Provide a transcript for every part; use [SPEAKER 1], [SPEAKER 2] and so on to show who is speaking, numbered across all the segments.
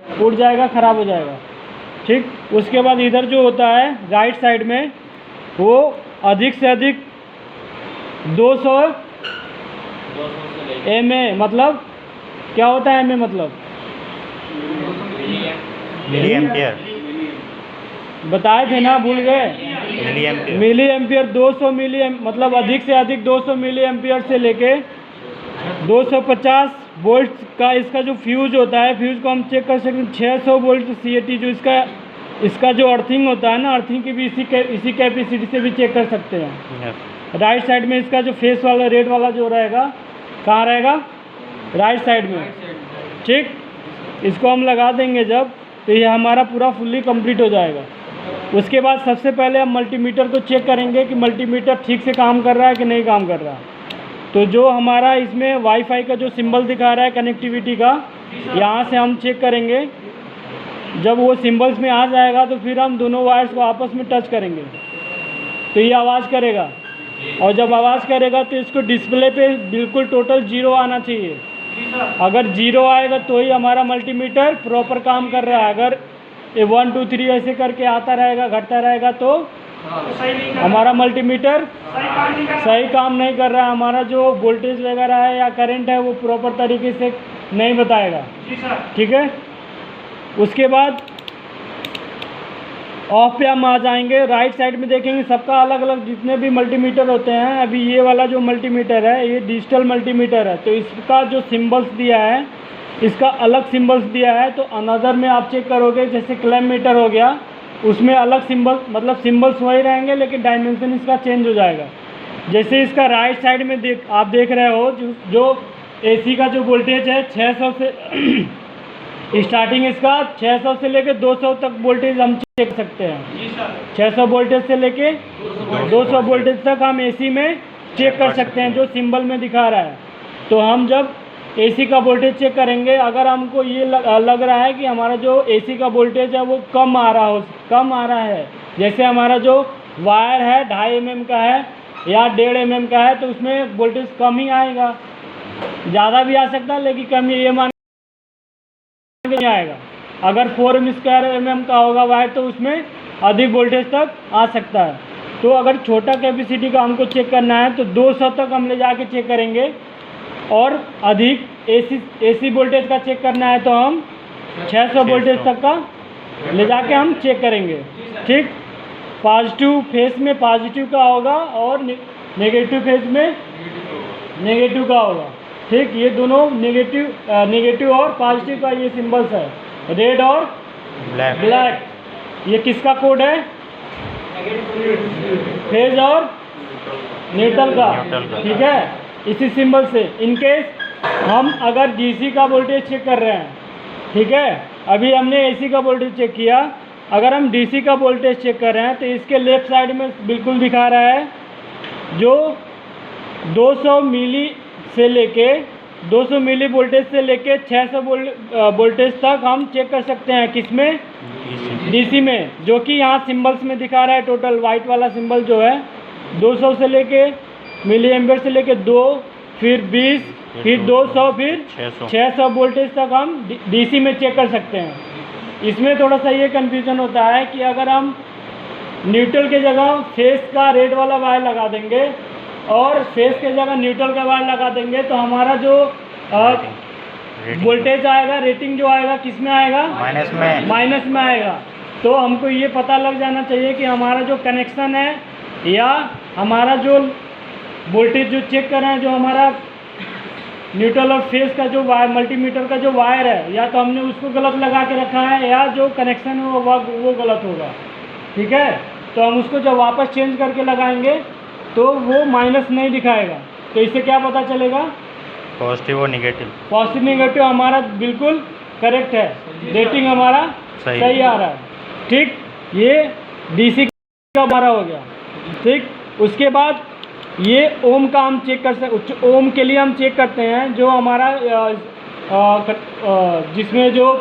[SPEAKER 1] उड़ जाएगा, ख़राब हो जाएगा। ठीक, उसके बाद इधर जो होता है राइट साइड में वो अधिक से अधिक 200 mA, मतलब क्या होता है mA मतलब
[SPEAKER 2] मिली एम्पियर,
[SPEAKER 1] बताए थे ना, भूल गए। मिली एम्पियर 200 मतलब अधिक से अधिक 200 मिली एम्पियर से लेके 250 वोल्ट का इसका जो फ्यूज होता है, फ्यूज को हम चेक कर सकते हैं। 600 वोल्ट CAT जो इसका जो अर्थिंग होता है ना, अर्थिंग की भी इसी कैपेसिटी से भी चेक कर सकते हैं। राइट साइड में इसका जो फेस वाला रेड वाला जो रहेगा, कहाँ रहेगा, राइट साइड में। ठीक, इसको हम लगा देंगे जब, तो ये हमारा पूरा फुल्ली कंप्लीट हो जाएगा। उसके बाद सबसे पहले हम मल्टीमीटर को चेक करेंगे कि मल्टीमीटर ठीक से काम कर रहा है कि नहीं काम कर रहा। तो जो हमारा इसमें वाईफाई का जो सिंबल दिखा रहा है कनेक्टिविटी का, यहाँ से हम चेक करेंगे। जब वो सिंबल्स में आ जाएगा तो फिर हम दोनों वायर्स को आपस में टच करेंगे तो ये आवाज़ करेगा, और जब आवाज़ करेगा तो इसको डिस्प्ले पे बिल्कुल टोटल 0 आना चाहिए। अगर 0 आएगा तो ही हमारा मल्टीमीटर प्रॉपर काम कर रहा है। अगर ये 1 2 3 ऐसे करके आता रहेगा, घटता रहेगा, तो हमारा मल्टीमीटर सही काम नहीं कर रहा है। हमारा जो वोल्टेज वगैरह है या करंट है वो प्रॉपर तरीके से नहीं बताएगा। ठीक है, उसके बाद ऑफ पे हम आ जाएंगे। राइट साइड में देखेंगे सबका अलग अलग जितने भी मल्टीमीटर होते हैं। अभी ये वाला जो मल्टीमीटर है ये डिजिटल मल्टीमीटर है, तो इसका जो सिंबल्स दिया है इसका अलग सिंबल्स दिया है। तो अनदर में आप चेक करोगे, जैसे क्लैम मीटर हो गया, उसमें अलग सिंबल, मतलब सिंबल्स वही रहेंगे लेकिन डायमेंशन इसका चेंज हो जाएगा। जैसे इसका राइट साइड में आप देख रहे हो जो AC का जो वोल्टेज है 600 से स्टार्टिंग, इसका 600 से लेके 200 तक वोल्टेज हम चेक सकते हैं। 600 वोल्टेज से लेके 200 वोल्टेज तक हम AC में चेक कर सकते हैं, जो सिंबल में दिखा रहा है। तो हम जब AC का वोल्टेज चेक करेंगे, अगर हमको ये लग रहा है कि हमारा जो AC का वोल्टेज है वो कम आ रहा है, जैसे हमारा जो वायर है 2.5 mm का है या 1.5 mm का है, तो उसमें वोल्टेज कम ही आएगा। ज़्यादा भी आ सकता है लेकिन कम ये मान नहीं आएगा। अगर 4 mm का होगा वायर तो उसमें अधिक वोल्टेज तक आ सकता है। तो अगर छोटा कैपेसिटी का हमको चेक करना है तो 200 तक हम ले जाके चेक करेंगे, और अधिक AC वोल्टेज का चेक करना है तो हम 600 वोल्टेज तक का ले जाके हम चेक करेंगे। ठीक, पॉजिटिव फेस में पॉजिटिव का होगा और नेगेटिव फेस में नेगेटिव का होगा। ठीक, ये दोनों नेगेटिव और पॉजिटिव का ये सिंबल्स है, रेड और ब्लैक। ये किसका कोड है, फेज और न्यूट्रल का। ठीक है, इसी सिंबल से इनकेस हम अगर DC का वोल्टेज चेक कर रहे हैं, ठीक है, अभी हमने AC का वोल्टेज चेक किया, अगर हम DC का वोल्टेज चेक कर रहे हैं तो इसके लेफ्ट साइड में बिल्कुल दिखा रहा है जो 200 मिली से लेके 200 मिली वोल्टेज से लेके 600 वोल्टेज तक हम चेक कर सकते हैं। किसमें, DC में, जो कि यहाँ सिंबल्स में दिखा रहा है। टोटल वाइट वाला सिंबल जो है 200 से लेके मिली एम्पियर से लेके 2, फिर 20, फिर 200, फिर 600 वोल्टेज तक हम DC में चेक कर सकते हैं। इसमें थोड़ा सा ये कन्फ्यूजन होता है कि अगर हम न्यूट्रल के जगह फेस का रेड वाला वायर लगा देंगे और फेस के जगह न्यूट्रल का वायर लगा देंगे तो हमारा जो वोल्टेज आएगा, रेटिंग जो आएगा, किस में आएगा, माइनस में आएगा। तो हमको ये पता लग जाना चाहिए कि हमारा जो कनेक्शन है या हमारा जो वोल्टेज जो चेक कर रहे हैं, जो हमारा न्यूट्रल और फेस का जो वायर, मल्टीमीटर का जो वायर है, या तो हमने उसको गलत लगा के रखा है या जो कनेक्शन है वो गलत होगा। ठीक है, तो हम उसको जब वापस चेंज करके लगाएंगे तो वो माइनस नहीं दिखाएगा। तो इससे क्या पता चलेगा,
[SPEAKER 2] पॉजिटिव और नेगेटिव।
[SPEAKER 1] पॉजिटिव नेगेटिव हमारा बिल्कुल करेक्ट है, रेटिंग हमारा सही आ रहा है। ठीक, ये DC का हमारा हो गया। ठीक, उसके बाद ये ओम का हम चेक कर सकते। ओम के लिए हम चेक करते हैं जो हमारा जिसमें जो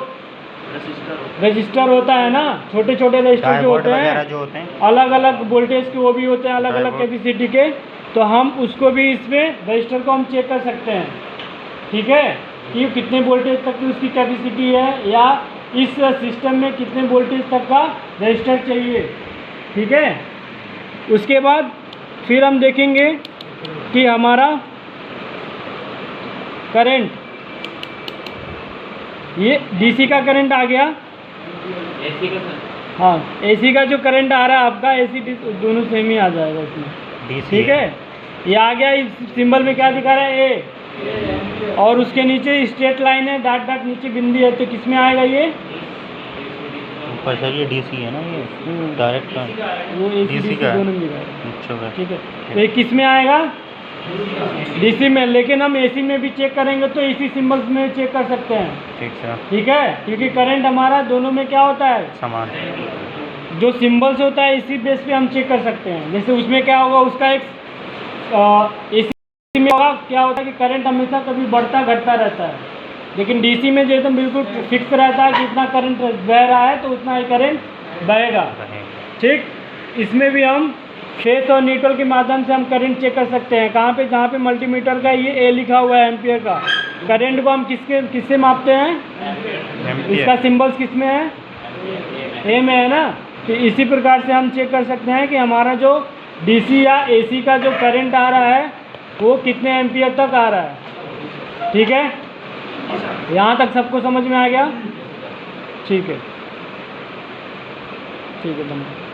[SPEAKER 1] रजिस्टर होता है ना, छोटे छोटे रजिस्टर जो होते हैं अलग अलग वोल्टेज के, वो भी होते हैं अलग अलग कैपेसिटी के, तो हम उसको भी इसमें रजिस्टर को हम चेक कर सकते हैं। ठीक है, कि कितने वोल्टेज तक की उसकी कैपेसिटी है या इस सिस्टम में कितने वोल्टेज तक का रजिस्टर चाहिए। ठीक है, उसके बाद फिर हम देखेंगे कि हमारा करंट, ये डीसी का करंट आ गया,
[SPEAKER 3] एसी का सर,
[SPEAKER 1] हाँ एसी का जो करंट आ रहा है आपका, एसी दोनों सेम ही आ जाएगा इसमें।
[SPEAKER 2] DC
[SPEAKER 1] ठीक है, ये आ गया। इस सिंबल में क्या दिखा रहा है, ए, और उसके नीचे स्ट्रेट लाइन है, डॉट डॉट नीचे बिंदी है, तो किस में आएगा ये,
[SPEAKER 2] ऊपर सर ये DC है ना, ये डायरेक्ट
[SPEAKER 1] वो एसी
[SPEAKER 2] DC
[SPEAKER 1] डीसी
[SPEAKER 2] का है।
[SPEAKER 1] दोनों में दिखा रहा है।
[SPEAKER 2] अच्छा
[SPEAKER 1] ठीक है, तो ये किस में आएगा, डीसी में। लेकिन हम एसी में भी चेक करेंगे तो इसी सिंबल्स में चेक कर सकते हैं।
[SPEAKER 2] ठीक सर,
[SPEAKER 1] ठीक है, क्योंकि करंट हमारा दोनों में क्या होता है,
[SPEAKER 2] समान।
[SPEAKER 1] जो सिंबल्स होता है इसी बेस पे हम चेक कर सकते हैं। जैसे उसमें क्या होगा, उसका एक एसी में होगा क्या होता है कि करंट हमेशा कभी बढ़ता घटता रहता है, लेकिन डीसी में जो एकदम बिल्कुल फिक्स रहता है कि इतना करंट बह रहा है तो उतना ही करंट बहेगा। ठीक, इसमें भी हम फेस और न्यूट्रल के माध्यम से हम करंट चेक कर सकते हैं। कहाँ पे, जहाँ पे मल्टीमीटर का ये ए लिखा हुआ है एम्पियर का, करंट को हम किससे मापते हैं, इसका सिंबल्स किस में है, ए में है ना। तो इसी प्रकार से हम चेक कर सकते हैं कि हमारा जो डीसी या एसी का जो करंट आ रहा है वो कितने एम्पियर तक आ रहा है। ठीक है, यहाँ तक सबको समझ में आ गया। ठीक है, ठीक है, धन्यवाद।